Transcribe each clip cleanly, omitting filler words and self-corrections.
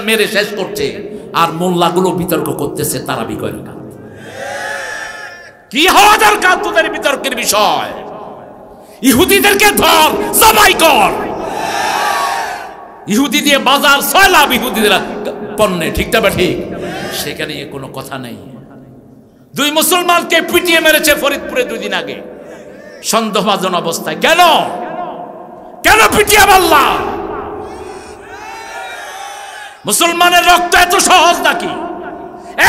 মেরে শেষ করছে, আর মোল্লাগুলো বিতর্ক করতেছে তারাবি কয় রাকাত। কি হওয়া দরকার তোদের বিতর্কের বিষয়? ইহুদিদেরকে ধর, জবাই কর। ইহুদি দিয়ে বাজার 6 লাখ ইহুদিদের পণ্যে, ঠিক না ঠিক? সেখানে কোনো কথা নেই। 2 মুসলমানকে পিটিয়ে মেরেছে ফরিদপুরে 2 দিন আগে সন্দেহভাজন অবস্থায়। কেন কেন পিটিয়ে মারলা? মুসলমানের রক্ত এত সহজ নাকি?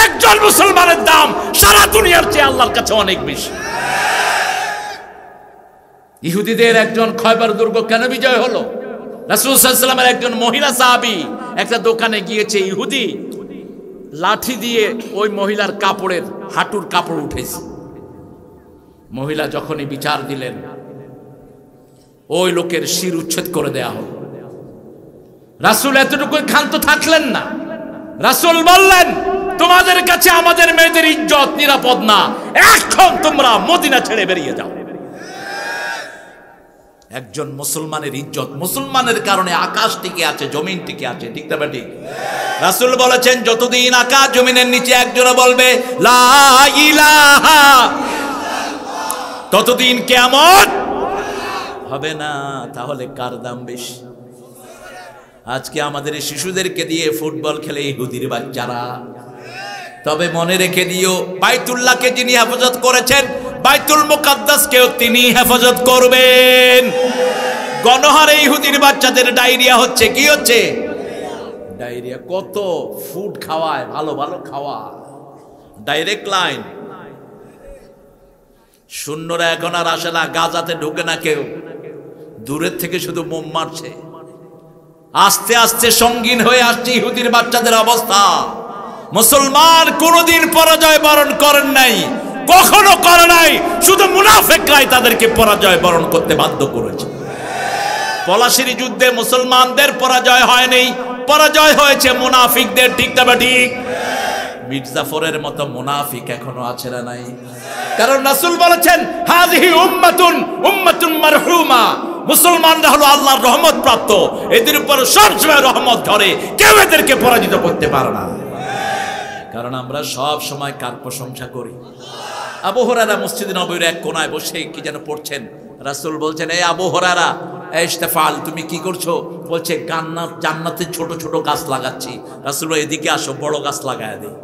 একজন মুসলমানের দাম সারা দুনিয়ার চেয়ে আল্লাহর কাছে অনেক বেশি। ইহুদিদের একজন খয়বার দুর্গ কেন বিজয় হলো? রাসূল সাল্লাল্লাহু আলাইহি ওয়াসাল্লামের একজন মহিলা সাহাবী একটা দোকানে গিয়েছে, ইহুদি লাঠি দিয়ে ওই মহিলার কাপড়ের হাঁটুর কাপড় উঠেছে। মহিলা যখনই বিচার দিলেন, ওই লোকের শির উচ্ছেদ করে দেয়া হলো। রাসূল এতটুকু ক্ষান্ত থাকলেন না। রাসূল বললেন, তোমাদের কাছে আমাদের মেয়েদের ইজ্জত নিরাপদ না, এখন তোমরা মদিনা ছেড়ে বেরিয়ে যাও। একজন মুসলমানের ইজ্জত, মুসলমানের কারণে আকাশ টিকে আছে, জমিন টিকে আছে, ঠিক না ঠিক? রাসূল বলেছেন, যতদিন আকাশ জমিনের নিচে একজন বলবে লা ইলাহা, ততদিন কিয়ামত হবে না। তাহলে কার দাম বেশি? আজকে আমাদের শিশুদেরকে দিয়ে ফুটবল খেলে ইহুদির বাচ্চারা। তবে মনে রেখে দিও, বাইতুল্লাহকে যিনি হেফাজত করেছেন, বাইতুল মুকাদ্দাসকেও তিনি হেফাজত করবেন। গণহারে ইহুদির বাচ্চাদের ডায়রিয়া হচ্ছে। কি হচ্ছে? ডায়রিয়া। কত ফুড খাওয়ায়, ভালো ভালো খাওয়া, ডাইরেক্ট লাইন। শূন্যরা এখন আর আসে না, গাজাতে ঢুকে না কেউ, দূরের থেকে শুধু মোম মারছে। আস্তে আস্তে সঙ্গীন হয়ে আসছে ইহুদির বাচ্চাদের অবস্থা। মুসলমান কোনদিন পরাজয় বরণ করেন নাই, কখনো করে নাই। শুধু মুনাফিকরাই তাদেরকে পরাজয় বরণ করতে বাধ্য করেছে। পলাশির যুদ্ধে মুসলমানদের পরাজয় হয়নি, পরাজয় হয়েছে মুনাফিকদের, ঠিক না ঠিক? মির্জাফরের মতো মুনাফিক এখনো আছে না নাই? কারণ রাসূল বলেছেন, হাযিহি উম্মাতুন মারহুমা, মুসলমানরা হলো আল্লাহর রহমত প্রাপ্ত, এদের উপর সবসময় রহমত ধরে, কেউ এদেরকে পরাজিত করতে পারে না। কারণ আমরা সব সময় কার প্রশংসা করি? আবু হুরায়রা মসজিদ নববীর এক কোনায় বসে কি যেন পড়ছেন। রাসূল বলছেন, এই আবু হুরায়রা, ইস্তেফাল, তুমি কি করছো? বলছে, জান্নাতে ছোট ছোট গাছ লাগাচ্ছি। রাসূল, এদিকে আসো, বড় গাছ লাগায় দিই।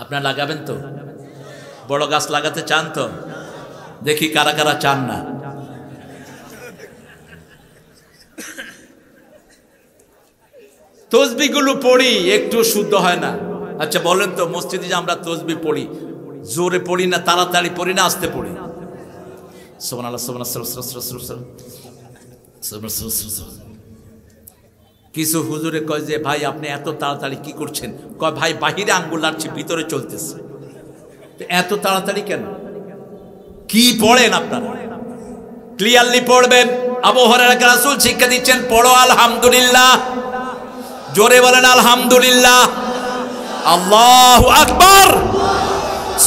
আপনারা লাগাবেন তো? বড় গাছ লাগাতে চান তো? দেখি কারা কারা চান না। তসবিহগুলো পড়ি, একটু শুদ্ধ হয় না। আচ্ছা বলেন তো, মসজিদে যে আমরা তসবিহ পড়ি, জোরে পড়ি না, তাড়াতাড়ি পড়ি না, আস্তে পড়ি? সুবহানাল্লাহ, কিছু হুজুরে কয় যে, ভাই আপনি এত তাড়াতাড়ি কি করছেন? কয়, ভাই বাহিরে আঙ্গুল নাড়ছি, ভিতরে চলতেছে। এত তাড়াতাড়ি কেন? কি পড়েন আপনারা? ক্লিয়ারলি পড়বেন। আবু হুরায়রা রাসূল শিক্ষা দিচ্ছেন, পড়ো আলহামদুলিল্লাহ। জোরে বলেন আলহামদুলিল্লাহ। আল্লাহু আকবার,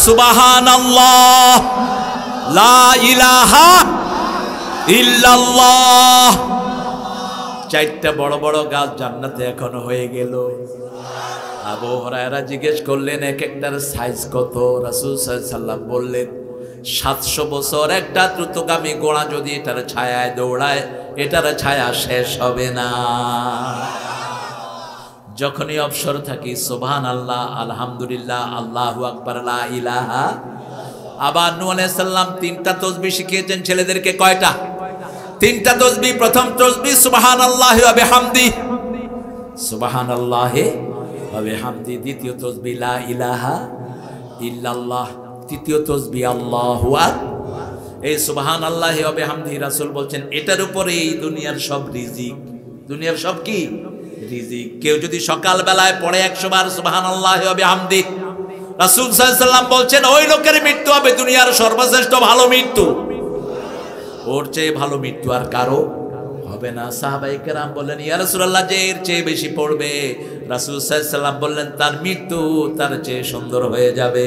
সুবহানাল্লাহ, লা ইলাহা ইল্লাল্লাহ। 4টা বড় বড় গাছ জান্নাতে এখনো হয়ে গেল। আবু হুরায়রা জিজ্ঞেস করলেন, এক একটার সাইজ কত? রাসূল সাল্লাল্লাহু আলাইহি ওয়াসাল্লাম বললেন, 700 বছর একটা দ্রুতগামী ঘোড়া যদি এটার ছায়ায় দৌড়ায়, এটার ছায়া শেষ হবে না। যখনই অবসর থাকি, সুবহানাল্লাহ, আলহামদুলিল্লাহ, আল্লাহু আকবার, লা ইলাহা। আবার নূহ আলাইহিস সালাম 3টা তাসবিহ শিখিয়েছেন ছেলেদেরকে। কয়টা? 3টা তাসবিহ। প্রথম তাসবিহ সুবহানাল্লাহি ওয়া বিহামদি, সুবহানাল্লাহি ওয়া বিহামদি। দ্বিতীয় তাসবিহ লা ইলাহা ইল্লাল্লাহ। তৃতীয় তাসবিহ আল্লাহু আকবার। এই সুবহানাল্লাহি ওয়া বিহামদি, রাসূল বলছেন, এটার উপরে এই দুনিয়ার সব রিজিক। দুনিয়ার সব কি? রিজিক। কেউ যদি সকাল বেলায় পড়ে 100 বার সুবহানাল্লাহি ওয়া বিহামদি, রাসূল সাল্লাল্লাহু আলাইহি ওয়াসাল্লাম বলছেন, ওই লোকের মৃত্যু হবে দুনিয়ার সর্বশ্রেষ্ঠ ভালো মৃত্যু। ওর চেয়ে ভালো মৃত্যু আর কারো হবে না। সাহাবায়ে কেরাম বললেন, ইয়া রাসূলুল্লাহ, যে এর চেয়ে বেশি পড়বে, রাসূল সাল্লাল্লাহু আলাইহি ওয়াসাল্লাম বললেন, তার মৃত্যু তার চেয়ে সুন্দর হয়ে যাবে।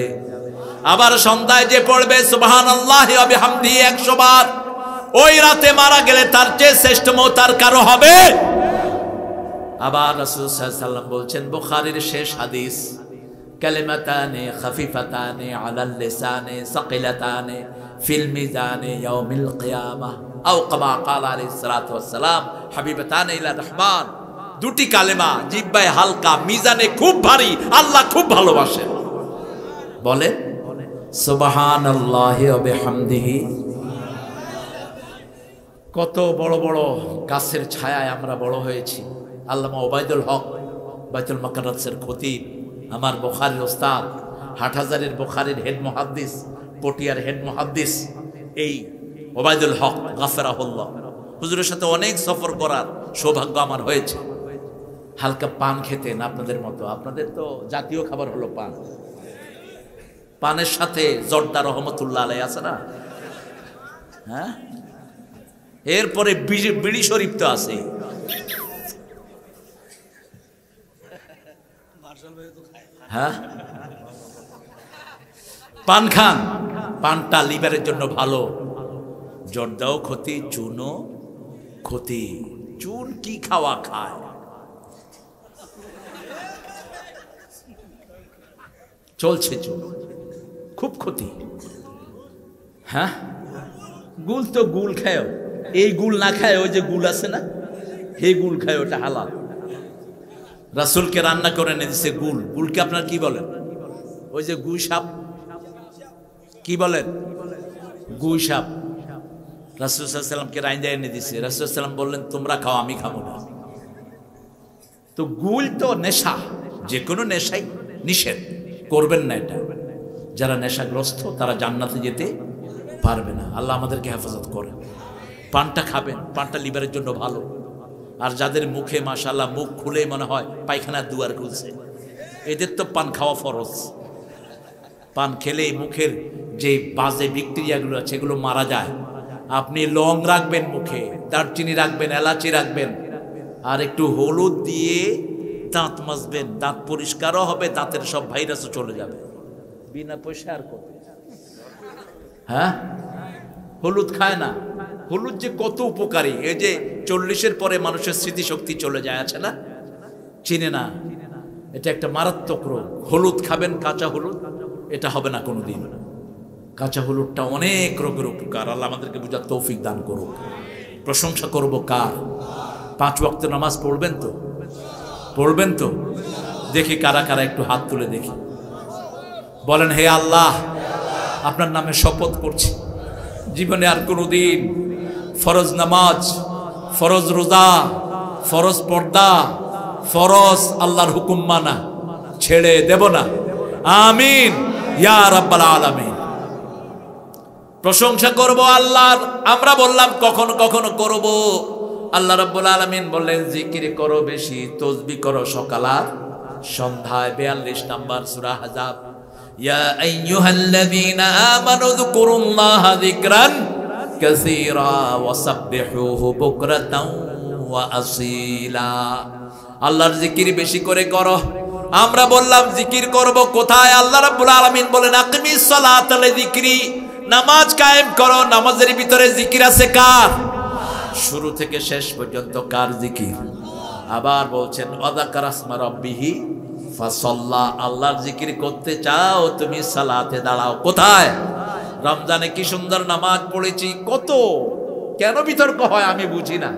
আবার সন্ধ্যায় যে পড়বে সুবহানাল্লাহি ওয়া বিহামদি 100 বার, ওই রাতে মারা গেলে তার চেয়ে শ্রেষ্ঠ মওত আর কারো হবে। আবার রাসূল সাল্লাল্লাহু আলাইহি ওয়াসাল্লাম বলছেন বুখারীর শেষ হাদিস, কালিমাতানে খাফিফাতানে আলাল লিসানে সাকিলাতানে ফিল মিজানে ইয়াউমিল কিয়ামাহ আও কামা ক্বালা আলাইহিস সালাতু ওয়াস সালাম হাবিবাতানে ইলা রহমান। দুটি কালেমা জিহ্বায় হালকা, মিজানে খুব ভারী, আল্লাহ খুব ভালোবাসেন। বলেন সুবহানাল্লাহি ওয়া বিহামদিহি। কত বড় বড় গাছের ছায়ায় আমরা বড় হয়েছি। আল্লামা ওবায়দুল হক বাইতুল মাকাররাসের খতিব, আমার বুখারীর ওস্তাদ, হাটহাজারীর বুখারীর হেড মুহাদ্দিস, পটিয়ার হেড মুহাদ্দিস, এই ওবায়দুল হক গাফরাহুল্লাহ, হুজুরের সাথে অনেক সফর করার সৌভাগ্য আমার হয়েছে। হালকা পান খেতেন আপনাদের মতো। আপনাদের তো জাতীয় খাবার হলো পান। পানের সাথে জর্দা রহমতুল্লাহ আলাইহি আছে না? হ্যাঁ, এরপরে বিড়ি শরীফ তো আছে। হ্যাঁ, পান খান, পানটা লিভারের জন্য ভালো। জর্দাও ক্ষতি, চুনও ক্ষতি। চুন কি খাওয়া খায়? চলছে চুন, খুব ক্ষতি। হ্যাঁ, গুল তো গুল খায়, এই গুল না খায় ওই যে গুল আছে না, হে গুল খায়, ওটা হালাল। রাসূলকে রান্না করে এনে দিছে গুল। গুলকে আপনার কি বলেন? ওই যে গুই সাপ, কি বলেন? গুই সাপ। রাসূল সাল্লাল্লাহু আলাইহি ওয়াসাল্লামকে রাইন্দা এনে দিছে। রাসূল সাল্লাল্লাহু আলাইহি ওয়াসাল্লাম বললেন তোমরা খাও, আমি খাবো না। তো গুল তো নেশা, যে কোনো নেশাই নিষেধ, করবেন না এটা। যারা নেশাগ্রস্ত তারা জান্নাতে যেতে পারবে না। আল্লাহ আমাদেরকে হেফাজত করে। পানটা খাবেন, পানটা লিভারের জন্য ভালো। আর যাদের মুখে মাশাআল্লাহ মুখ খুলেই মনে হয় পায়খানার দুয়ার খুলছে, এদের তো পান খাওয়া ফরজ। পান খেলেই মুখের যে বাজে ব্যাকটেরিয়াগুলো আছে এগুলো মারা যায়। আপনি লং রাখবেন মুখে, দারচিনি রাখবেন, এলাচি রাখবেন, আর একটু হলুদ দিয়ে দাঁত মাজবেন, দাঁত পরিষ্কারও হবে, দাঁতের সব ভাইরাসও চলে যাবে। বিনা পয়সা আর কত। হ্যাঁ, হলুদ খায় না। হলুদ যে কত উপকারী। এই যে 40-এর পরে মানুষের স্মৃতিশক্তি চলে যায়, আছে না, চিনে না, এটা একটা মারাত্মক রোগ। হলুদ খাবেন, কাঁচা হলুদ, এটা হবে না কোনোদিন। কাঁচা হলুদটা অনেক রোগের উপকার। আল্লাহ আমাদেরকে বুঝার তৌফিক দান করুক। প্রশংসা করব কার? 5 ওয়াক্ত নামাজ পড়বেন তো? পড়বেন তো? দেখি কারা কারা, একটু হাত তুলে দেখি। বলেন হে আল্লাহ, আপনার নামে শপথ করছি, জীবনে আর কোনোদিন ফরজ নামাজ, ফরজ রোজা, ফরজ পর্দা, ফরজ আল্লাহর হুকুম মানা ছেড়ে দেব না। আমিন ইয়া রাব্বাল আলামিন। প্রশংসা করব আল্লাহর। আমরা বললাম কখনো কখনো করব। আল্লাহ রাব্বুল আলামিন বললেন জিকির করো বেশি, তাসবিহ করো সকাল আর সন্ধ্যায়। 42 নম্বর সূরা আহজাব। ইয়া আইয়ুহাল্লাযীনা আমানু যকুরুল্লাহা যিকরান কাসীরা ওয়া সাব্বিহুহু বুকরাতাও ওয়া আসীলা। আল্লাহর জিকির বেশি করে করো। আমরা বললাম জিকির করব কোথায়? আল্লাহ রাব্বুল আলামিন বলেন আকিমিস সালাতা লিযিকরি, নামাজ কায়েম করো। নামাজের ভিতরে জিকির আছে কার? শুরু থেকে শেষ পর্যন্ত কার জিকির? আবার বলছেন ওয়াযাকারা ইসমা রাব্বিহি ফাসাল্লা। আল্লাহর জিকির করতে চাও তুমি সালাতে দাঁড়াও। কোথায়? রমজানে কি সুন্দর নামাজ পড়েছি, কত কেন বিতর্ক হয় আমি বুঝি না।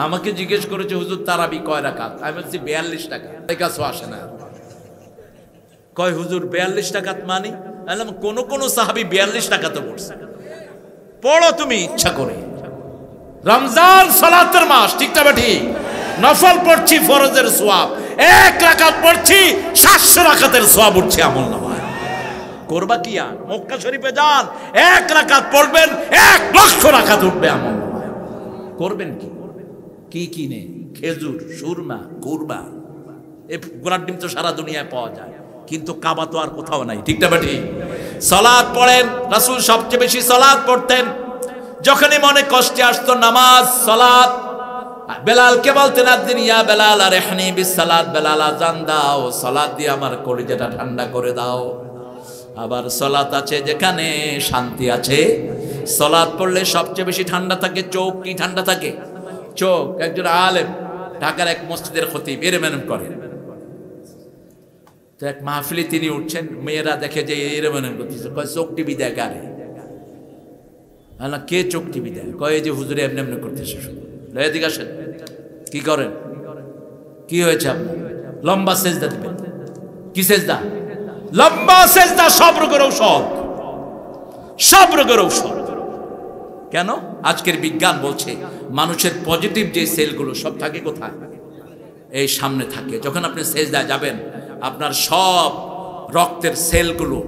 আমাকে জিজ্ঞেস করেছে হুজুর তারাবি কয় রাকাত? আমি বলছি 42 টাকা। কাছেও আসে না। কয় হুজুর 42 টাকাত মানি? বললাম কোন কোন সাহাবী 42 টাকা তো পড়ছে। পড়ো তুমি ইচ্ছা করে। রমজান সালাতের মাস, ঠিক না ঠিক? নফল পড়ছি ফরজের সওয়াব, 1 রাকাত পড়ছি 700 রাকাতের সওয়াব উঠছে আমল নামায়। করবা কি? আর মক্কা শরীফে যান, 1 রাকাত পড়বেন 1 লক্ষ রাকাত উঠবে আমল নামায়। করবেন কি? কি কিনে? খেজুর, সুরমা, কুরবা। এই গোলার ডিম তো সারা দুনিয়ায় পাওয়া যায়, কিন্তু কাবা তো আর কোথাও নাই, ঠিক না ঠিক? সালাত পড়েন। রাসূল সবচেয়ে বেশি সালাত পড়তেন। যখনই মনে কষ্টে আসতো নামাজ, সালাত। বেলালকে বলতেন আযিন ইয়া বেলাল আরহিনি বিসসালাত, বেলাল আযান দাও, সালাত দিয়ে আমার কলিজাটা ঠান্ডা করে দাও। আবার সালাত আছে যেখানে শান্তি আছে। সালাত পড়লে সবচেয়ে বেশি ঠান্ডা থাকে চোখ। কি ঠান্ডা থাকে? চোখ। একজন আলেম ঢাকার এক মসজিদের খতিব এরকম করে। তো এক মাহফিলে তিনি উঠছেন, মেয়েরা দেখে যে এরকম করতেছে, কয় চোখ টিভি দেয় কারে? কে চোখ টিভি দেয়? কয় যে হুজুরে এমনি এমনি করতেছে। এদিকে আসেন, কি করেন? কি হয়েছে আপনার? লম্বা সেজদা দিবেন। কি সেজদা? লম্বা সেজদা সব রোগের ঔষধ, সব রোগের ঔষধ। কেন? আজকের বিজ্ঞান বলছে মানুষের পজিটিভ যে সেলগুলো সব থাকে কোথায়? এই সামনে থাকে। যখন আপনি সেজদায় যাবেন আপনার সব রক্তের সেলগুলো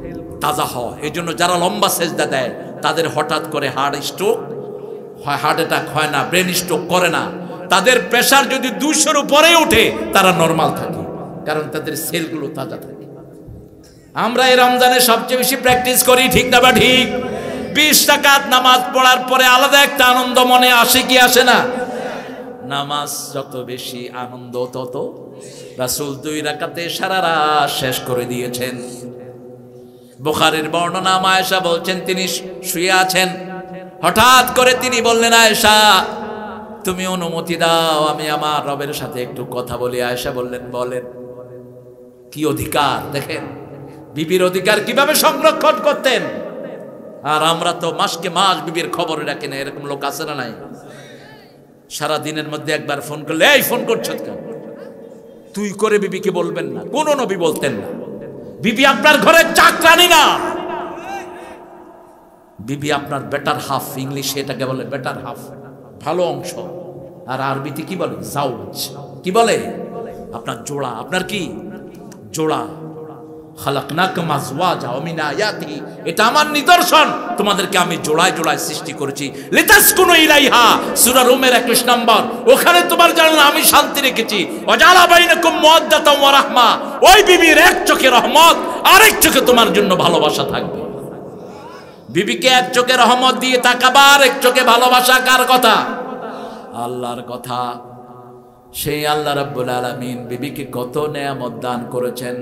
তাজা হয়। এই জন্য যারা লম্বা সেজদা দেয় তাদের হঠাৎ করে হার্ট স্ট্রোক হয়, হার্ট অ্যাটাক হয় না, ব্রেন স্ট্রোক করে না। তাদের প্রেশার যদি 200-র উপরে ওঠে তারা নর্মাল থাকে, কারণ তাদের সেলগুলো তাজা থাকে। আমরা এই রমজানে সবচেয়ে বেশি প্র্যাকটিস করি, ঠিক না বা ঠিক? 20 রাকাত নামাজ পড়ার পরে আলাদা একটা আনন্দ মনে আসে কি আসে না? নামাজ যত বেশি আনন্দ তত রাসূল 2 রাকাতে সারা রাত শেষ করে দিয়েছেন। বুখারীর বর্ণনা, আয়েশা বলছেন তিনি শুয়ে আছেন, হঠাৎ করে তিনি বললেন, আয়েশা তুমি অনুমতি দাও আমি আমার রবের সাথে একটু কথা বলি। আয়েশা বললেন, বলেন। কি অধিকার দেখেন, বিবির অধিকার কিভাবে সংরক্ষণ করতেন। আর আমরা তো মাসকে মাস বিবির খবর রাখি না। এরকম লোক আছে না নাই? সারা দিনের মধ্যে একবার ফোন করলে, এই ফোন করছ কেন? তুই করে বিবিকে বলবেন না। কোন নবী বলতেন না। বিবি আপনার ঘরের চাকরানি না, বিবি আপনার বেটার হাফ। ইংলিশে এটাকে বলে বেটার হাফ, ভালো অংশ। আর আরবিতে কি বলে? জাউজ। কি বলে? আপনার জোড়া। আপনার কি জোড়া? খালাকনাকুম আজওয়াজা ওয়া মিন আয়াতিহি, এটা আমার নিদর্শন, তোমাদেরকে আমি জোড়ায় জোড়ায় সৃষ্টি করেছি। লিতাসকুনু ইলাইহা, সূরা রুমের 21 নম্বর। ওখানে তোমার জন্য আমি শান্তি রেখেছি। ওয়াজালা বাইনাকুম মুওয়াদ্দাতাম ওয়া রাহমা, ওই বিবির এক চোখে রহমত, আরেক চোখে তোমার জন্য ভালোবাসা থাকবে। বিবিকে এক চোখে রহমত দিয়ে তাকাবার, এক চোখে ভালোবাসা কার কথা? আল্লাহর কথা। সেই আল্লাহ রাব্বুল আলামিন বিবিকে কত নেয়ামত দান করেছেন।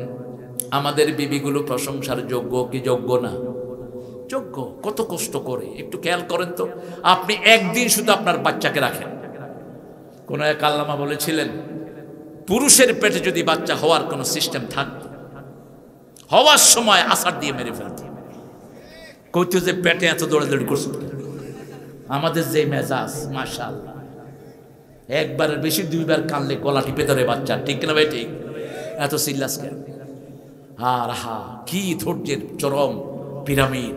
আমাদের বিবিগুলো প্রশংসার যোগ্য কি যোগ্য না? যোগ্য। কত কষ্ট করে, একটু খেয়াল করেন তো। আপনি একদিন শুধু আপনার বাচ্চাকে রাখেন। কোন এক আল্লামা বলেছিলেন, পুরুষের পেটে যদি বাচ্চা হওয়ার কোনো সিস্টেম থাকতো, হওয়ার সময় আছাড় দিয়ে মেরে ফেলত। কইতো যে পেটে এত দৌড়াদৌড়ি করছে। আমাদের যে মেজাজ, মাশাআল্লাহ, একবারের বেশি 2বার কানলে গলা টিপে ধরে বাচ্চা, ঠিক না ভাই? ঠিক। এত সিল্লাস কেন? আর হা কি ধৈর্যের চরম পিরামিড।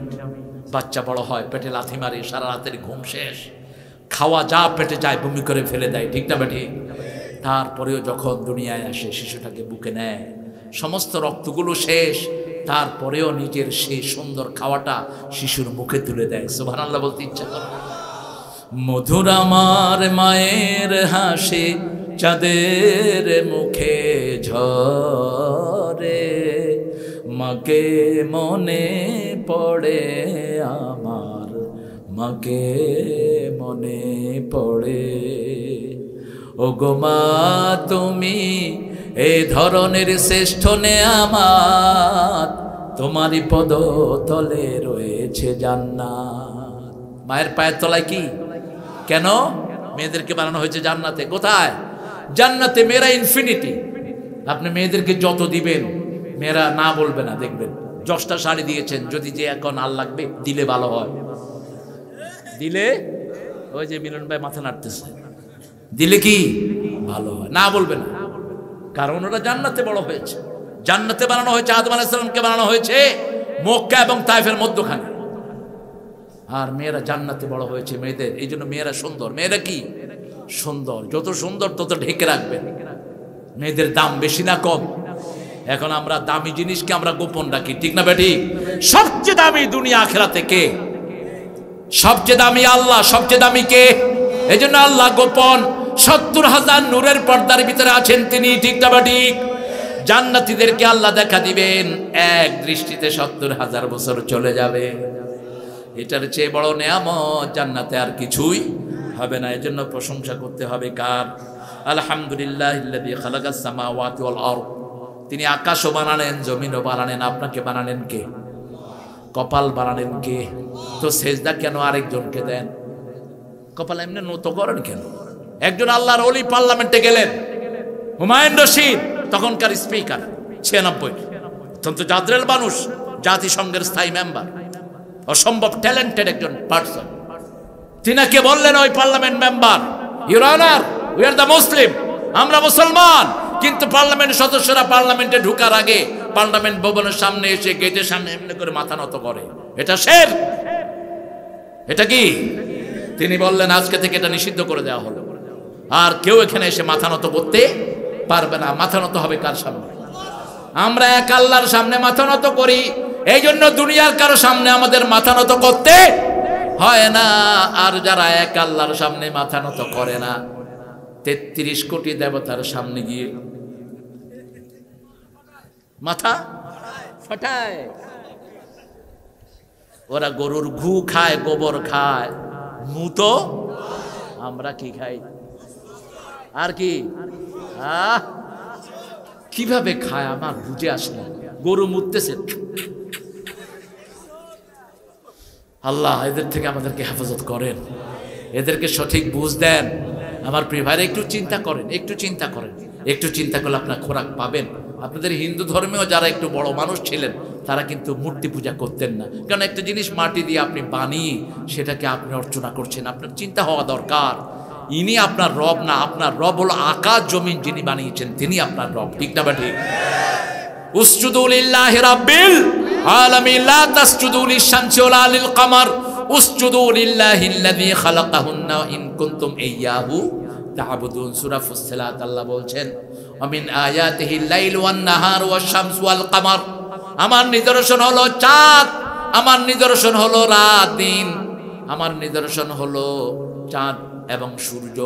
বাচ্চা বড় হয়, পেটে লাথি মারে, সারা রাতের ঘুম শেষ, খাওয়া যা পেটে যায় বমি করে ফেলে দেয়, ঠিক না বেটি? তারপরেও যখন দুনিয়ায় আসে শিশুটাকে বুকে নেয়, সমস্ত রক্তগুলো শেষ, তারপরেও নিজের সেই সুন্দর খাওয়াটা শিশুর মুখে তুলে দেয়। সুবহানাল্লাহ বলতে ইচ্ছা করে। মধুর আমার মায়ের হাসি চাঁদের মুখে ঝরে, মাকে মনে পড়ে আমার, মাকে মনে পড়ে। ওগো মা তুমি এই ধরনের শ্রেষ্ঠ নেয়ামত, তোমারই পদ তলে রয়েছে জান্নাত। মায়ের পায়ের তলায় কি? কেন মেয়েদেরকে বানানো হয়েছে জান্নাতে? কোথায়? জান্নাতে। মেয়েরা ইনফিনিটি। আপনি মেয়েদেরকে যত দিবেন মেয়েরা না বলবে না। দেখবেন 10টা শাড়ি দিয়েছেন, যদি যে এখন আর লাগবে দিলে ভালো হয়, দিলে ওই যে মিলন ভাই মাথা নাড়তেছে, দিলে কি ভালো হয়, না বলবে না। কারণ ওরা জান্নাতে বড় হয়েছে। জান্নাতে বানানো হয়েছে, আদম আলাইহিস সালামকে বানানো হয়েছে মক্কা এবং তায়েফের মধ্যখানে। আর মেয়েরা জান্নাতে বড় হয়েছে মেয়েদের, এই জন্য মেয়েরা সুন্দর। মেয়েরা কি সুন্দর, যত সুন্দর তত ঢেকে রাখবেন। মেয়েদের দাম বেশি না কম? এখন আমরা দামি জিনিসকে আমরা গোপন রাখি, ঠিক না বেটি? সবচেয়ে দামি দুনিয়া আখিরাতে কে? সবচেয়ে দামি আল্লাহ। সবচেয়ে দামি কে? এই জন্য আল্লাহ গোপন। 70,000 নূরের পর্দার ভিতরে আছেন তিনি, ঠিক না বেটি? জান্নাতীদেরকে আল্লাহ দেখা দিবেন, এক দৃষ্টিতে 70,000 বছর চলে যাবে। এটার চেয়ে বড় নেয়ামত জান্নাতে আর কিছুই হবে না। এজন্য প্রশংসা করতে হবে কার? আলহামদুলিল্লাহিল্লাযী খালাকাস সামাওয়াতি ওয়াল আরদ। তিনি আকাশও বানালেন, জমিনও বানালেন। আপনাকে বানালেন কে? কপাল বানালেন কে? তো সেজদা কেন আরেকজনকে দেন? কপাল এমনি নত করেন কেন? একজন আল্লাহর ওলি পার্লামেন্টে গেলেন, হুমায়ুন রশিদ, তখনকার স্পিকার, 96, অত্যন্ত জাদ্রেল মানুষ, জাতিসংঘের স্থায়ী মেম্বার, অসম্ভব ট্যালেন্টেড একজন পার্সন। তিনাকে বললেন ওই parliament member, your honour, we are the Muslim, আমরা মুসলমান, কিন্তু পার্লামেন্ট সদস্যরা পার্লামেন্টে ঢোকার আগে পার্লামেন্ট ভবনের সামনে এসে গেটের সামনে এমনি করে মাথা নত করে, এটা শিরক, এটা কি? তিনি বললেন আজকে থেকে এটা নিষিদ্ধ করে দেওয়া হলো, আর কেউ এখানে এসে মাথা নত করতে পারবে না। মাথা নত হবে কার সামনে? আমরা এক আল্লাহর সামনে মাথা নত করি, এই জন্য দুনিয়ার কারো সামনে আমাদের মাথা নত করতে হয় না। আর যারা এক আল্লাহর সামনে মাথা নত করে না, 33 কোটি দেবতার সামনে গিয়ে মাথা ফাটায়। ওরা গরুর ঘু খায়, গোবর খায়, মুতো, আমরা কি খাই? আর কি কিভাবে খায় আমার বুঝে আসে না। গরু মুততেছে, আল্লাহ এদের থেকে আমাদেরকে হেফাজত করেন, এদেরকে সঠিক বুঝ দেন। আমার প্রিয় ভাইরা, একটু চিন্তা করেন, একটু চিন্তা করেন, একটু চিন্তা করলে আপনার খোরাক পাবেন। আপনাদের হিন্দু ধর্মেও যারা একটু বড় মানুষ ছিলেন, তারা কিন্তু মূর্তি পূজা করতেন না, কারণ একটা জিনিস মাটি দিয়ে আপনি বানিয়ে সেটাকে আপনি অর্চনা করছেন। আপনার চিন্তা হওয়া দরকার, ইনি আপনার রব না, আপনার রব হলো আকাশ জমিন যিনি বানিয়েছেন, তিনি আপনার রব, ঠিক না? ঠিক। উসজুদু লিল্লাহি রাব্বিল আলামিন লা তাসজুদু লিশ-শামসি ওয়ালা লিল কামার উসজুদু লিল্লাহিল্লাযী খালাকাহুন্না ইন কুনতুম ইয়্যাহু তা'বুদুন। সূরা ফুসসিলাত আল্লাহ বলছেন, ওয়া মিন আয়াতিহিল লাইলু ওয়ান নাহারু ওয়াশ-শামসু ওয়াল কামার, আমার নিদর্শন হলো চাঁদ, আমার নিদর্শন হলো রাত দিন, আমার নিদর্শন হলো চাঁদ এবং সূর্য।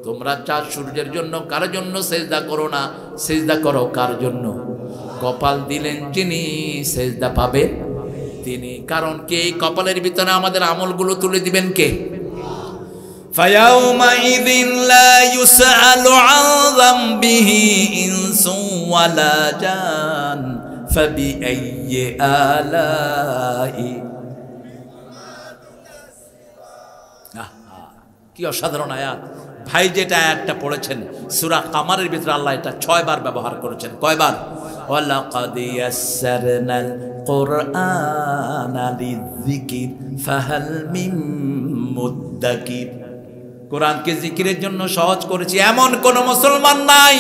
তোমরা চাঁদ সূর্যের জন্য কার জন্য সেজদা করো না, সেজদা করো কার জন্য? কপাল দিলেন যিনি, সেজদা পাবে তিনি। কারণ কে? এই কপালের ভিতরে আমাদের আমলগুলো তুলে দিবেন কে? ফায়াউমাইযিন লা ইউসআলু আন যামবিহি ইনসু ওয়ালা জান ফাবিআইয়ি আলাই। কি অসাধারণ আয়াত ভাই! যেটা আয়াতটা পড়েছেন সূরা কামারের ভিতরে আল্লাহ এটা 6 বার ব্যবহার করেছেন। কয়বার? ওয়ালাকাদ ইয়াসসারনাল কুরআনা লিযিকির ফাহাল মিন মুদ্দাকির। কোরআনকে জিকিরের জন্য সহজ করেছি, এমন কোন মুসলমান নাই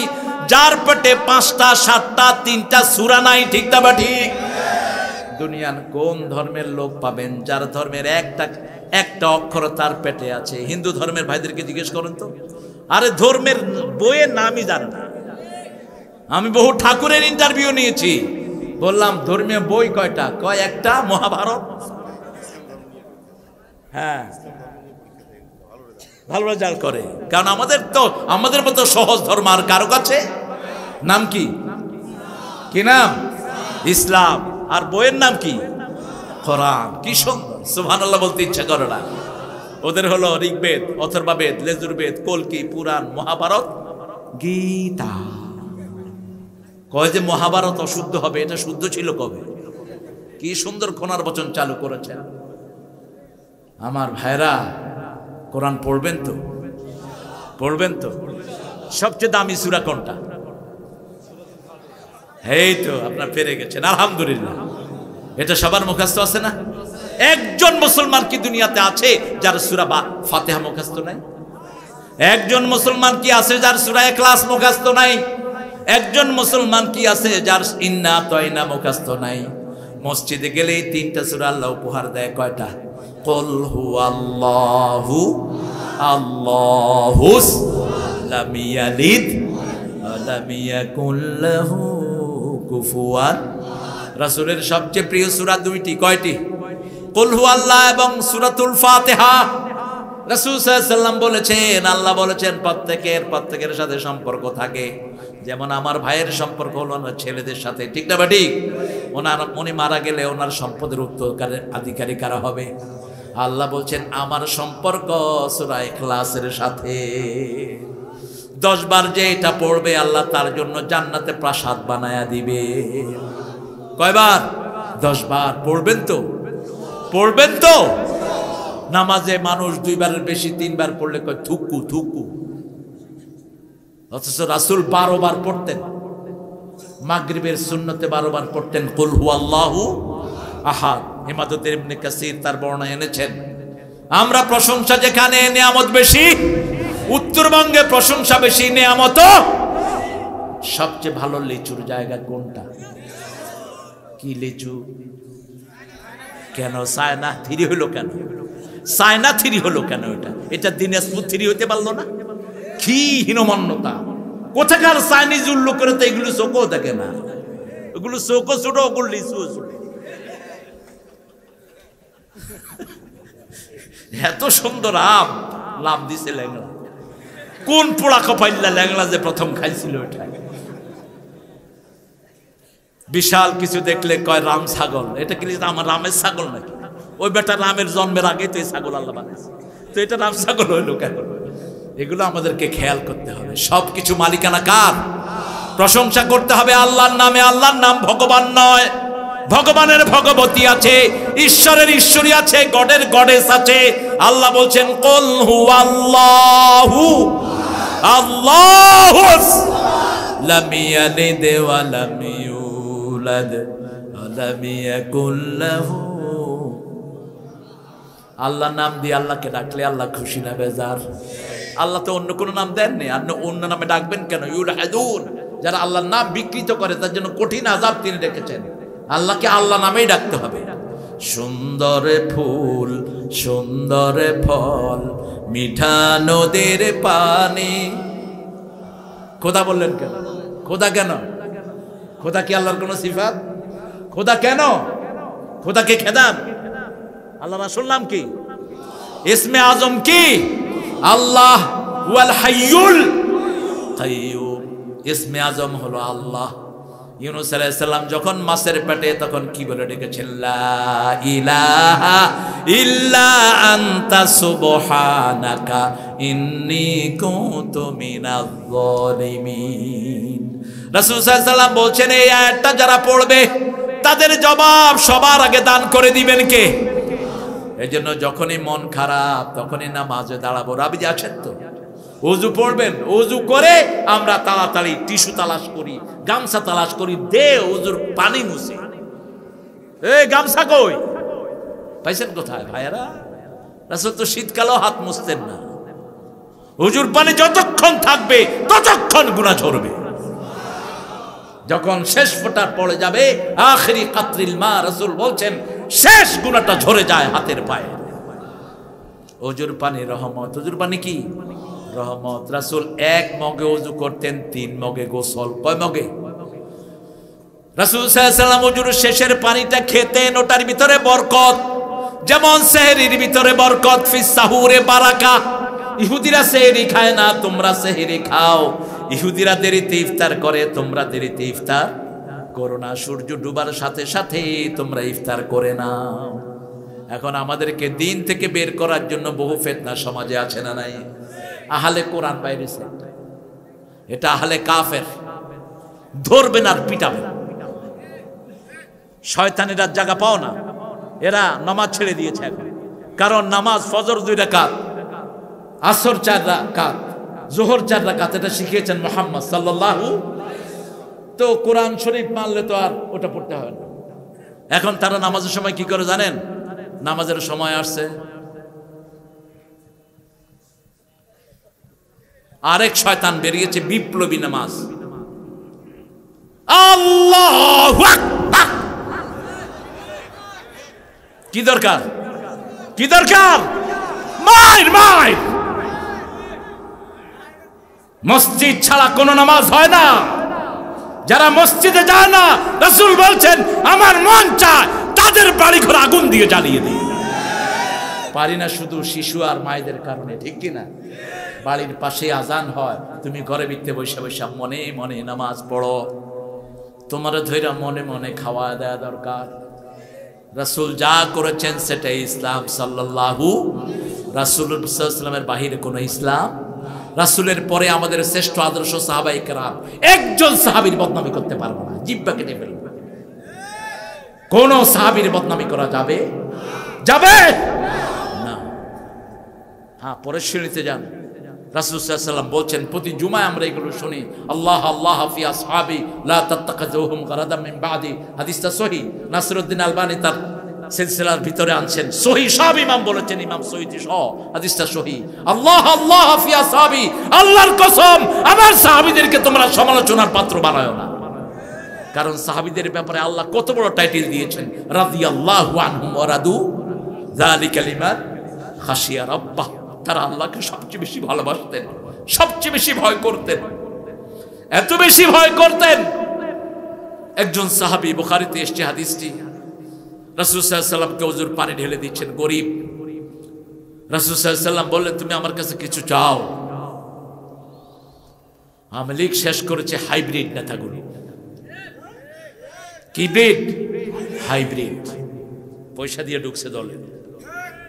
যার পেটে 5টা 7টা 3টা সূরা নাই, ঠিক না বা ঠিক? দুনিয়ার কোন ধর্মের লোক পাবেন যার ধর্মের একটা অক্ষর তার পেটে আছে? হিন্দু ধর্মের ভাইদেরকে জিজ্ঞেস করুন তো, আরে ধর্মের বইয়ের নামই জানে না। আমি বহু ঠাকুরের ইন্টারভিউ নিয়েছি, বললাম ধর্মীয় বই কয়টা? কয় একটা, মহাভারত। হ্যাঁ, ভালো রেজাল্ট করে, কারণ আমাদের মতো সহজ ধর্ম আর কারো কাছে? নাম কি? কি নাম? ইসলাম। আর বইয়ের নাম কি? কোরআন। কি সুন্দর, সুবহানাল্লাহ বলতে ইচ্ছা করে না। ওদের হলো ঋগ্বেদ, অথর্ববেদ, লেজুরবেদ, কল্কি, পুরাণ, মহাভারত, গীতা। কয় যে মহাভারত অশুদ্ধ হবে, এটা শুদ্ধ ছিল কবে? কি সুন্দর খোনার বচন চালু করেছেন। আমার ভাইরা, কোরআন পড়বেন তো? পড়বেন তো? সবচেয়ে দামি সূরা কোনটা? এই তো আপনার পেরে গেছেন, আলহামদুলিল্লাহ। এটা সবার মুখস্থ আছে না? একজন মুসলমান কি দুনিয়াতে আছে যার সূরা ফাতিহা মুখস্থ নাই? একজন মুসলমান কি আছে যার সূরা ইখলাস মুখস্থ নাই? একজন মুসলমান কি আছে যার ইন্না আতাইনা মুখস্থ নাই? মসজিদে গেলেই 3টা সূরা আল্লাহ উপহার দেয়। কয়টা? কুল হুয়াল্লাহু আল্লাহুস লাম ইয়ালিদ ওয়া লাম ইয়াকুল লাহু কুফুয়ান। রাসূলের সবচেয়ে প্রিয় সূরা 2টি, কয়টি? কুল হুয়াল্লাহ এবং সূরাতুল ফাতিহা। রাসূল সাল্লাল্লাহু আলাইহি ওয়াসাল্লাম বলেছেন, আল্লাহ বলেছেন প্রত্যেকের সাথে সম্পর্ক থাকে, যেমন আমার ভাইয়ের সম্পর্ক হলো আমার ছেলেদের সাথে, ঠিক না ঠিক? উনি মারা গেলে ওনার সম্পদের উত্তরাধিকারী কারা হবে? আল্লাহ বলছেন আমার সম্পর্ক সূরা ইখলাসের সাথে। 10 বার যে এটা পড়বে আল্লাহ তার জন্য জান্নাতে প্রাসাদ বানায়া দিবে। কয়বার? 10 বার। পড়বেন তো? পড়বেন তো? নামাজে মানুষ 2 বারের বেশি 3 বার পড়লে কয় থুকু থুকু, অথচ রাসূল 12 বার পড়তেন, মাগরিবের সুন্নতে 12 বার পড়তেন কুল হুয়াল্লাহু আহাদ। ইমাদতের ইবনে কাসির তার বর্ণনা এনেছেন। আমরা প্রশংসা যেখানে নিয়ামত বেশি, উত্তরবঙ্গে প্রশংসা বেশি, নিয়ামত সবচেয়ে ভালো লিচুর জায়গা কোনটা? কি লিচু? কেন চায়না থ্রি হলো কেন? চায়না থ্রি হলো কেন? এটা দিনাজপুর থ্রি হতে পারলো না? কি হীনমন্যতা! কোথাকার চাইনিজ উল্লেখ করে তো এগুলো চোখও দেখে না, ওগুলো চোখও ছোট, ওগুলো লিচুও ছোট। এত সুন্দর আম লাভ দিছে ল্যাংড়া। কোন পোড়া কপাইল্লা ল্যাংড়া যে প্রথম খাইছিল এটা। বিশাল কিছু দেখলে কয় রাম ছাগল, এটা কি আমার রামের ছাগল নাকি? ওই বেটা রামের জন্মের আগে তো এই ছাগল আল্লাহ বানাইছে, তো এটা রাম ছাগল হইলো কেন? এগুলো আমাদেরকে খেয়াল করতে হবে। সবকিছু মালিকানা কার? প্রশংসা করতে হবে আল্লাহর নামে। আল্লাহর নাম ভগবান নয়, ভগবানের ভগবতী আছে, ঈশ্বরের ঈশ্বরী আছে, গডের গডেস আছে। আল্লাহ বলছেন কুল হুয়াল্লাহু আল্লাহু লাম ইয়ালিদ ওয়া লাম ইউলাদ ওয়া লাম ইয়াকুল লাহু। আল্লাহর নাম দিয়ে আল্লাহকে ডাকলে আল্লাহ খুশি না বেজার? আল্লাহ তো অন্য কোনো নাম দেননি, আর অন্য নামে ডাকবেন কেন? ইউলহাদুন, যারা আল্লাহর নাম বিকৃত করে তার জন্য কঠিন আযাব তিনি রেখেছেন। আল্লাহকে আল্লাহ নামেই ডাকতে হবে। সুন্দর ফুল, সুন্দর ফল, মিঠা নদীর পানি। খোদা বললেন কেন? খোদা কেন? খোদা কি আল্লাহর কোনো সিফাত? খোদা কেন? খোদাকে খেদান? আল্লাহ রাসূল নাম কি? ইসমে আজম কি? আল্লাহ ওয়াল হাইয়ুল কাইয়ুম। ইসমে আজম হলো আল্লাহ। ইউনূস আলাইহিস সালাম যখন মাছের পেটে, তখন কি বলে ডেকেছেন? লা ইলাহা ইল্লা আনতা সুবহানাকা ইন্নী কুনতু মিনাজ জালিমিন। রাসূল সাল্লাল্লাহু আলাইহি ওয়াসাল্লাম বলছেন, এই আয়াতটা যারা পড়বে তাদের জবাব সবার আগে দান করে দিবেন কে? এজন্য যখনই মন খারাপ তখনই নামাজে দাঁড়াবো। রাবিজি আছেন তো? ওযু পড়বেন, ওযু করে আমরা তাড়াতাড়ি টিস্যু তালাশ করি, গামছা তালাশ করি, দে ওযুর পানি মুছে। এই গামছা কই পাইছেন কোথায় ভাইয়েরা? রাসূল তো শীতকালেও হাত মুছতেন না। ওযুর পানি যতক্ষণ থাকবে ততক্ষণ গুনাহ ঝরবে। যখন শেষ ফোঁটা পড়ে যাবে, আখিরি কাতরিল মা, রাসূল বলছেন শেষ গুনাহটা ঝরে যায় হাতের পায়ে। ওযুর পানি রহমত। ওযুর পানি কি? রহমত। রাসূল 1 মগে ওযু করতেন, 3 মগে গোসল। কয় মগে? রাসূল সাল্লাল্লাহু আলাইহি ওয়াসাল্লাম ওযুর শেষের পানিটা খেতেন, ওটার ভিতরে বরকত। যেমন সেহরির ভিতরে বরকত, ফিস সাহুরে বারাকা। ইহুদিরা সেহরি খায় না, তোমরা সেহরি খাও। ইহুদিরা দেরিতে ইফতার করে, তোমরা দেরিতে ইফতার করো না। সূর্য ডুবার সাথে সাথে তোমরা ইফতার করে নাও। এখন আমাদেরকে দিন থেকে বের করার জন্য বহু ফিতনা সমাজে আছে না নাই? আহলে কোরআন বাইরেছে, এটা আহলে কাফের, ধরবেন আর পিটাবেন। শয়তানেরা জায়গা পাও না, এরা নামাজ ছেড়ে দিয়েছে এখন। কারণ নামাজ ফজর 2 রাকাত, আসর 4 রাকাত, যোহর 4 রাকাত, এটা শিখিয়েছেন মুহাম্মদ সাল্লাল্লাহু। তো কোরআন শরীফ মানলে তো আর ওটা পড়তে হয় না। এখন তারা নামাজের সময় কি করে জানেন? নামাজের সময় আসছে, আরেক শয়তান বেরিয়েছে, বিপ্লবী নামাজ। আল্লাহু আকবার। কি দরকার? কি দরকার? মাইর মাইর। মসজিদ ছাড়া কোনো নামাজ হয় না। যারা মসজিদে যায় না, রাসূল বলছেন আমার মন চায় তাদের বাড়ি ঘর আগুন দিয়ে জ্বালিয়ে দিই। পারি না শুধু শিশু আর মায়েদের কারণে, ঠিক কিনা? বাড়ির পাশে আজান হয়, তুমি ঘরে ভিতরে বসে বসে মনে মনে নামাজ পড়ো। তোমার ধৈর্য মনে মনে খাওয়া দেওয়া দরকার। রাসূল যা করেছেন সেটাই ইসলাম সাল্লাল্লাহু। রাসূলুল্লাহ সাল্লাল্লাহু আলাইহি ওয়াসাল্লামের বাহিরে কোনো ইসলাম। রাসূলের পরে আমাদের শ্রেষ্ঠ আদর্শ সাহাবায়ে কেরাম, একজন সাহাবীর বদনামি করতে পারবো না, জিহ্বা কেটে ফেলবো। কোন সাহাবীর বদনামি করা যাবে? যাবে না। হ্যাঁ, পরের শ্রেণীতে যান, রাসূল সাল্লাল্লাহু আলাইহি ওয়াসাল্লাম বলছেন, প্রতি জুমায় আমরা এগুলো শুনি, আল্লাহ আল্লাহ ফি আসহাবি লা তাত্তাখিযুহুম গারাদাম মিন বাদি। হাদিসটা সহিহ, নাসিরউদ্দিন আলবানী তার সিলসিলার ভিতরে আনছেন, সহিহ, সব ইমাম বলেছেন, ইমাম সহিহ সহ হাদিসটা সহিহ। আল্লাহ আল্লাহ ফি আসহাবি, আল্লাহর কসম আমার সাহাবীদেরকে তোমরা সমালোচনার পাত্র বানায়ো না। কারণ সাহাবীদের ব্যাপারে আল্লাহ কত বড় টাইটেল দিয়েছেন, রাদিয়াল্লাহু আনহুম ওয়া রাদু যালিকা লিমান খাশিয়া রাব্বাহ। তারা আল্লাহকে সবচেয়ে বেশি ভালোবাসতেন, সবচেয়ে বেশি ভয় করতেন, এত বেশি ভয় করতেন। একজন সাহাবী, বুখারীতে এসেছে হাদিসটি, রাসূল সাল্লাল্লাহু আলাইহি ওয়াসাল্লামকে হুজুর পানি ঢেলে দিচ্ছেন, গরীব। রাসূল সাল্লাল্লাহু আলাইহি ওয়াসাল্লাম বললেন, তুমি আমার কাছে কিছু চাও। আওয়ামী লীগ শেষ করেছে হাইব্রিড নেতাগুলো। কি ব্রিড? হাইব্রিড। পয়সা দিয়ে ঢুকছে দলে,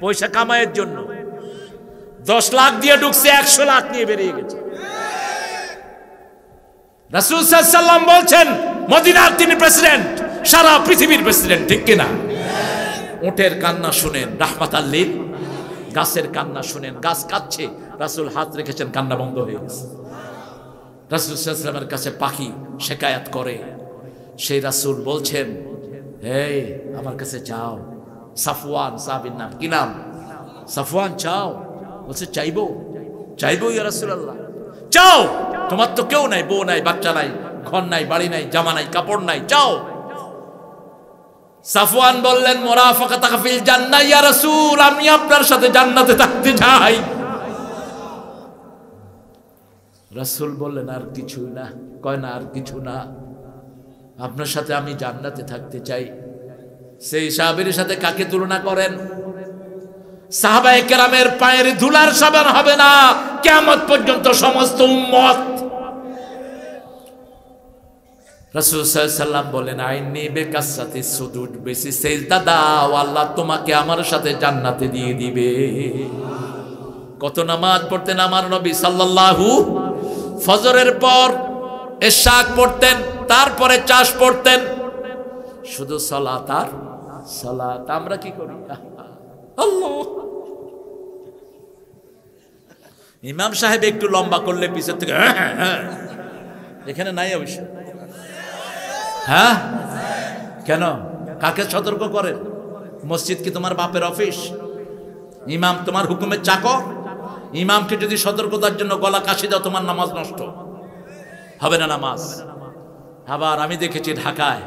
পয়সা কামাইয়ের জন্য 10 লাখ দিয়ে ঢুকছে, 100 লাখ নিয়ে বেরিয়ে গেছে। রাসূল সাল্লাল্লাহু আলাইহি ওয়াসাল্লাম বলছেন, মদিনার তিনি প্রেসিডেন্ট, সারা পৃথিবীর প্রেসিডেন্ট, ঠিক কিনা? উটের কান্না শুনেন, রাহমাতাল লিল, গাছের কান্না শুনেন, গাছ কাঁদছে, রাসূল হাত রেখেছেন, কান্না বন্ধ হয়ে গেছে। রাসূল সাল্লাল্লাহু আলাইহি ওয়াসাল্লামের কাছে পাখি শিকায়াত করে, সেই রাসূল বলছেন, এই আমার কাছে চাও। সাফওয়ান সাহাবীর নাম, কি নাম? সাফওয়ান, চাও। বলছে, চাইবো, চাইবো ইয়া রাসূলুল্লাহ, চাও। তোমার তো কেউ নাই, বউ নাই, বাচ্চা নাই, ঘর নাই, বাড়ি নাই, জামা নাই, কাপড় নাই, চাও। সাফওয়ান বললেন, মুরাফাকাতাকা ফিল জান্নাহ ইয়া রাসূল, আমি আপনার সাথে জান্নাতে থাকতে চাই। রাসূল বললেন, আর কিছু না। কয় না, আর কিছু না, আপনার সাথে আমি জান্নাতে থাকতে চাই। সেই সাহাবীর সাথে কাকে তুলনা করেন? সাহাবায়ে কেরামের পায়ের ধুলার সমান হবে না কিয়ামত পর্যন্ত সমস্ত উম্মত। রাসূল সাল্লাল্লাহু আলাইহি ওয়াসাল্লাম বলেন, আইনি বিকাসসাতিস সুজুদ, বেশি সিজদা দাও, আল্লাহ তোমাকে আমার সাথে জান্নাতে দিয়ে দিবে। কত নামাজ পড়তেন আমার নবী সাল্লাল্লাহু, ফজরের পর ইশাক পড়তেন, তারপরে চাষ পড়তেন, শুধু সালাত আর সালাত। আমরা কি করি? আল্লাহ, ইমাম সাহেব একটু লম্বা করলে পিছের থেকে এখানে নাই অবশ্য। হ্যাঁ, কেন? কাকে সতর্ক করেন? মসজিদ কি তোমার বাপের অফিস? ইমাম তোমার হুকুমের চাকর? ইমামকে যদি সতর্কতার জন্য গলা কাশি দাও, তোমার নামাজ নষ্ট হবে না নামাজ। আবার আমি দেখেছি ঢাকায়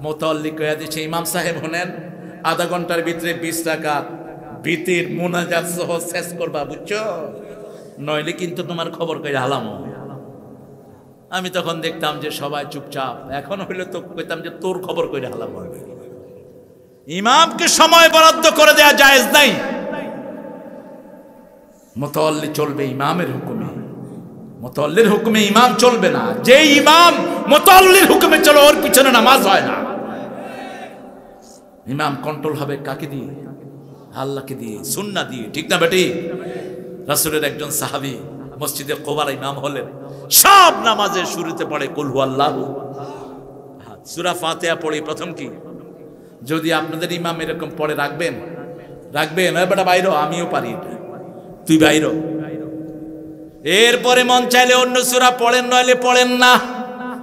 মুতাল্লি কয়া দিচ্ছে, ইমাম সাহেব হলেন, আধা ঘন্টার ভিতরে 20 রাকাত ভীতির মুনাজাত সহ শেষ করবা, বুঝছো? নইলে কিন্তু তোমার খবর কই হালাম। আমি তখন দেখতাম যে সবাই চুপচাপ, এখন হইলে তো কইতাম যে তোর খবর কই হালাম। ইমামকে সময় বরাদ্দ করে দেয়া জায়েজ নাই। মুতাল্লি চলবে ইমামের হুকুমে, মুতাল্লির হুকুমে ইমাম চলবে না। যে ইমাম মুতাল্লির হুকুমে চলে, ওর পিছনে নামাজ হয় না। ইমাম কন্ট্রোল হবে কাকে দিয়ে? আল্লাহকে দিয়ে, সুন্নাহ দিয়ে, ঠিক না বেটি? রাসূলের একজন সাহাবী মসজিদে কুবার ইমাম হলেন, সব নামাজের শুরুতে পড়ে কুল হুয়াল্লাহু আহাদ, সূরা ফাতিহা পড়ে। প্রথম কি? যদি আপনাদের ইমাম এরকম পড়ে, রাখবেন, রাখবেন, ওই বেটা বাইরো, আমিও পারি, তুই বাইরো। এরপরে মন চাইলে অন্য সূরা পড়েন, নইলে পড়েন না।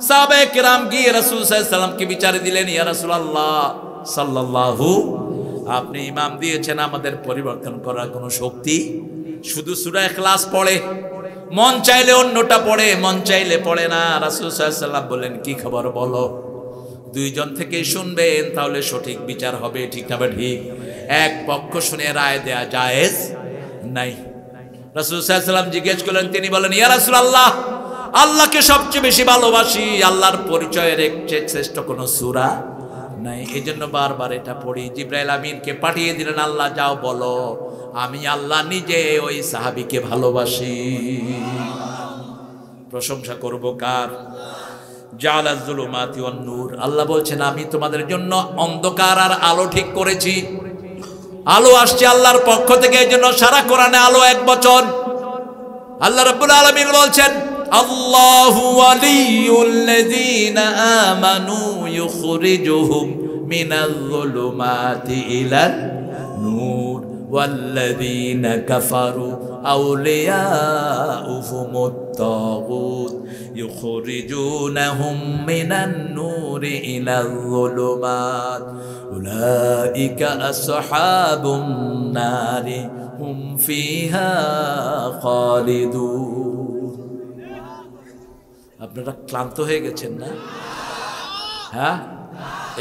সাহাবায়ে কেরাম গিয়ে রাসূল সাল্লাল্লাহু আলাইহি ওয়াসাল্লামকে বিচারে দিলেন, ইয়া রাসূলুল্লাহ সাল্লাল্লাহু, আপনি ইমাম দিয়েছেন, আমাদের পরিবর্তন করার কোনো শক্তি? শুধু সূরা ইখলাস পড়ে, মন চাইলে অন্যটা পড়ে, মন চাইলে পড়ে না। রাসূল সাল্লাল্লাহু আলাইহি ওয়াসাল্লাম বললেন, কি খবর বলো? দুইজন থেকে শুনবেন, তাহলে সঠিক বিচার হবে, ঠিক না? ঠিক। এক পক্ষ শুনে রায় দেয়া জায়েজ নাই। রাসূল সাল্লাল্লাহু আলাইহি ওয়াসাল্লাম জিজ্ঞেস করলেন, তিনি বলেন, ইয়া রাসূলুল্লাহ, আল্লাহকে সবচেয়ে বেশি ভালোবাসি, আল্লাহর পরিচয়ের চেয়ে শ্রেষ্ঠ কোনো সূরা নাই, এই জন্য বারবার এটা পড়ি। জিবরাইল আমিনকে পাঠিয়ে দিলেন, আল্লাহ যাও বলো, আমি আল্লাহ নিজে ওই সাহাবীকে ভালোবাসি। প্রশংসা করব কার? জাআলাজ যুলুমাতি ওয়ান নূর। আল্লাহ বলছেন, আমি তোমাদের জন্য অন্ধকার আর আলো ঠিক করেছি। আলো আসছে আল্লাহর পক্ষ থেকে, এই জন্য সারা কোরআনে আলো এক বচন। আল্লাহ রাব্বুল আলামিন বলছেন, আল্লাহু ওয়ালিয়ুল্লাযীনা আমানু ইউখরিজুহুম মিনাল যুলুমাতি ইলান নূর ওয়াল্লাযীনা কাফারু আউলিয়াউহুমুত তাগুত ইখরিজুনাহুম মিনান নূরি ইলাল যুলুমাত উলাইকা আসহাবুন নারি হুম ফিহা খালিদুন। আপনারা ক্লান্ত হয়ে গেছেন না? হ্যাঁ,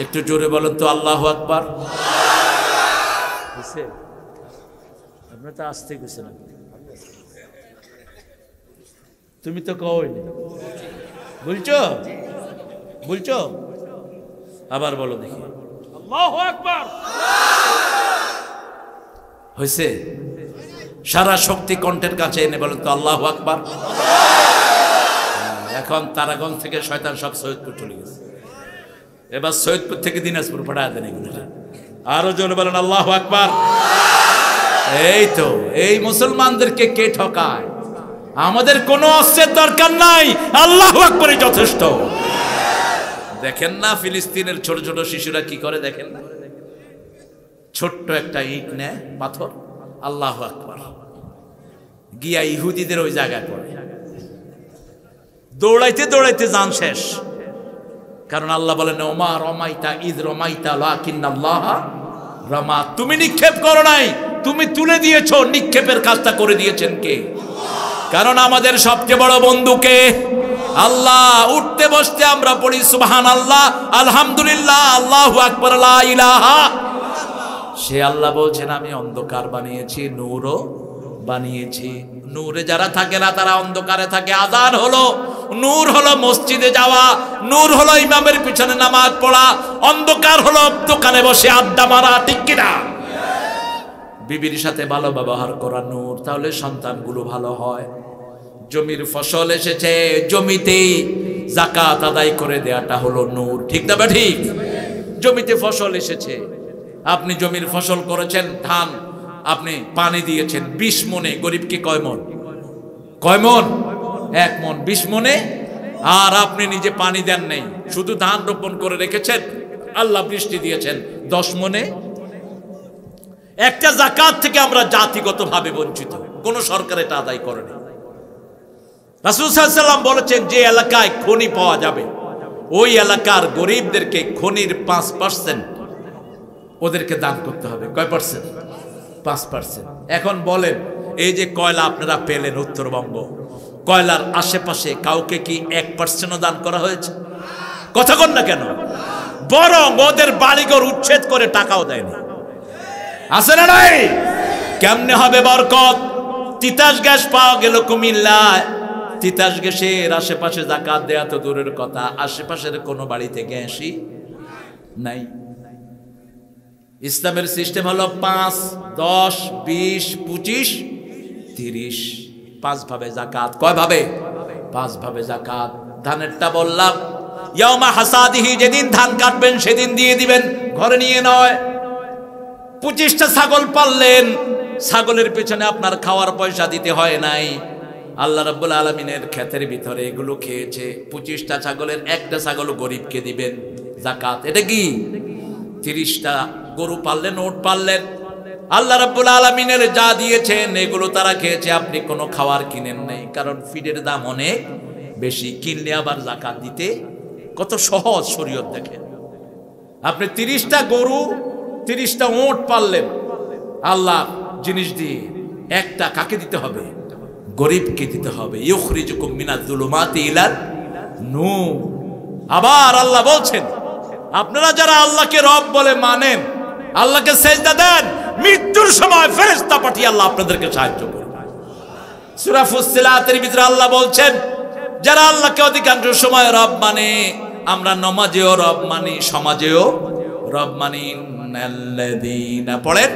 একটু জোরে বলেন তো আল্লাহু আকবার। আপনার তো আসতে গেছে না, তুমি তো কইনি, বলছো বলছো, আবার বলো দেখি আল্লাহু আকবার। হয়েছে? সারা শক্তি কণ্ঠের কাছে এনে বলেন তো আল্লাহু আকবার। এখন তারাগঞ্জ থেকে শয়তান সব সৈয়দপুর চলে গেছে, এবার সৈয়দপুর থেকে দিনাজপুর পাঠায় দেন এগুলো। আরো জোরে বলেন আল্লাহু আকবার। এই তো এই মুসলমানদেরকে কে ঠকায়? আমাদের কোনো অস্ত্রের দরকার নাই, আল্লাহু আকবারই যথেষ্ট। দেখেন না ফিলিস্তিনের ছোট ছোট শিশুরা কি করে, দেখেন না? ছোট্ট একটা ইট নেয়, পাথর, আল্লাহু আকবার, গিয়া ইহুদিদের ওই জায়গায় পড়ে, দৌড়াইতে দৌড়াইতে জান শেষ। কারণ আল্লাহ বলেন ওমা রমাইতা ইদ রমাইতা লাকিন্নাল্লাহ রমা। তুমি নিক্ষেপ করো নাই, তুমি তুলে দিয়েছো, নিক্ষেপের কাজটা করে দিয়েছেন কে? কারণ আমাদের সবচেয়ে বড় বন্ধুকে আল্লাহ। উঠতে বসতে আমরা পড়ি সুবহানাল্লাহ, আলহামদুলিল্লাহ, আল্লাহু আকবার, লা ইলাহা। সে আল্লাহ বলছেন আমি অন্ধকার বানিয়েছি, নূরও বানিয়েছি। নূরে যারা থাকে না তারা অন্ধকারে থাকে। আযান হলো নূর, হলো মসজিদে যাওয়া, নূর হলো ইমামের পিছনে নামাজ পড়া, অন্ধকার হলো দোকানে বসে আড্ডা মারা, ঠিক কিনা? বিবির সাথে ভালো ব্যবহার করা নূর, তাহলে সন্তানগুলো ভালো হয়। জমির ফসল এসেছে, জমিতেই যাকাত আদায় করে দেয়াটা হলো নূর, ঠিক না? ঠিক। জমিতে ফসল এসেছে, আপনি জমির ফসল করেছেন, ধান আপনি পানি দিয়েছেন 20 মনে, গরিবকে কয় মন? কয় মন? 1 মন, 20 মনে। আর আপনি নিজে পানি দেন নেই, শুধু ধান রোপণ করে রেখেছেন, আল্লাহ বৃষ্টি দিয়েছেন 10 মনে। একটা যাকাত থেকে আমরা জাতিগতভাবে বঞ্চিত, কোন সরকার এটা আদায় করেনি। রাসূল সাল্লাল্লাহু আলাইহি ওয়াসাল্লাম বলেছেন যে এলাকায় খনি পাওয়া যাবে ওই এলাকার গরিবদেরকে খনির 5% ওদেরকে দান করতে হবে। কয় পার্সেন্ট? 5%। এখন বলেন এই যে কয়লা আপনারা পেলেন উত্তরবঙ্গ, কয়লার আশেপাশে কাউকে কি 1%ও দান করা হয়েছে? কথা কন না কেন? বরং ওদের বাড়িঘর উচ্ছেদ করে টাকাও দেয়নি। আছে না নাই? কেমনে হবে বরকত? তিতাস গ্যাস পাওয়া গেল কুমিল্লায়, তিতাস গ্যাসের আশেপাশে যাকাত দেয়া তো দূরের কথা, আশেপাশের কোনো বাড়িতে গ্যাসই নাই। ইসলামের সিস্টেম হলো 5, 10, 20, 25, 30, 5 ভাবে যাকাত। কয় ভাবে? 5 ভাবে যাকাত। ধানেরটা বললাম ইয়াউমা হাসাদিহি, যেদিন ধান কাটবেন সেদিন দিয়ে দিবেন, ঘরে নিয়ে নয়। 25টা ছাগল পাললেন, ছাগলের পেছনে আপনার খাওয়ার পয়সা দিতে হয় নাই। আল্লাহ রাব্বুল আলামিনের ক্ষেতের ভিতরে এগুলো খেয়েছে। 25টা ছাগলের একটা ছাগল গরিবকে দিবেন, যাকাত। এটা কি? 30টা গরু পাললেন, ওট পাললেন, আল্লাহ রাব্বুল আলামিনের যা দিয়েছেন এগুলো তারা খেয়েছে, আপনি কোনো খাওয়ার কিনেন নাই, কারণ ফিডের দাম অনেক বেশি। কিনলে আবার যাকাত দিতে কত সহজ শরীয়ত দেখেন। আপনি 30টা গরু 30টা ওট পাললেন, আল্লাহ জিনিস দিয়ে একটা কাকে দিতে হবে? গরিবকে দিতে হবে। ইউখরিজুকুম মিনাজ যুলুমাতি ইলান নূর। আবার আল্লাহ বলছেন আপনারা যারা আল্লাহকে রব বলে মানেন, আল্লাহকে সেজদা দেন, মৃত্যুর সময় ফেরেশতা পাঠিয়ে আল্লাহ আপনাদেরকে সাহায্য করবে। সূরা ফুসসিলাতের ভিতরে আল্লাহ বলছেন যারা আল্লাহকে অধিকাংশ সময় রব মানে, আমরা নামাজেও রব মানি, সমাজেও রব মানি। ইন্নাল্লাযীনা, পড়েন,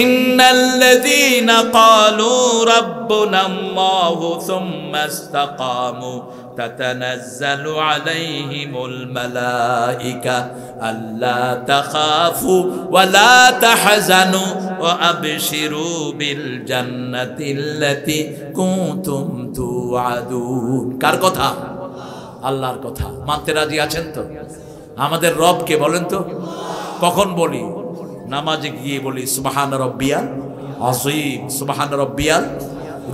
ইন্নাল্লাযীনা ক্বালু রাব্বুনাল্লাহু সুম্মা ইসতাকামু তাতানাজ্জালু আলাইহিমুল মালাইকা আল্লা তাখাফু ওয়া লা তাহজানু ওয়া আবশিরু বিল জান্নাতিল্লাতী কুনতুম তুআদুন। কার কথা? আল্লাহর কথা। মানতে রাজি আছেন তো? আমাদের রবকে বলেন তো? কখন বলি? নামাজে গিয়ে বলি সুবহান রাব্বিয়াল আযীম, সুবহান রাব্বিয়াল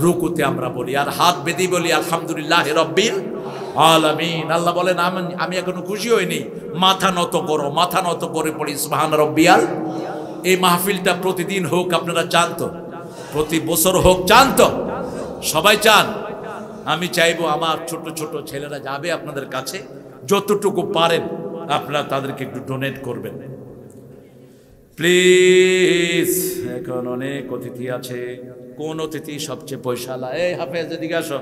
রুকুতে আমরা বলি আর হাত বেঁধে বলি আলহামদুলিল্লাহ রাব্বিল আলামিন। আল্লাহ বলেন আমি এখনো খুশি হইনি, মাথা নত করো, মাথা নত করে পড়ি সুবহান রাব্বিয়াল। এই মাহফিলটা প্রতিদিন হোক, আপনারা চান তো? প্রতি বছর হোক, চান তো? সবাই চান? আমি চাইবো আমার ছোট ছোট ছেলেরা যাবে আপনাদের কাছে, যতটুকু পারেন আপনারা তাদেরকে একটু ডোনেট করবেন প্লিজ। এখন অনেক অতিথি আছে, কোন অতিথি সবচেয়ে পয়সালা? এই হাফেজ এদিকে আসো।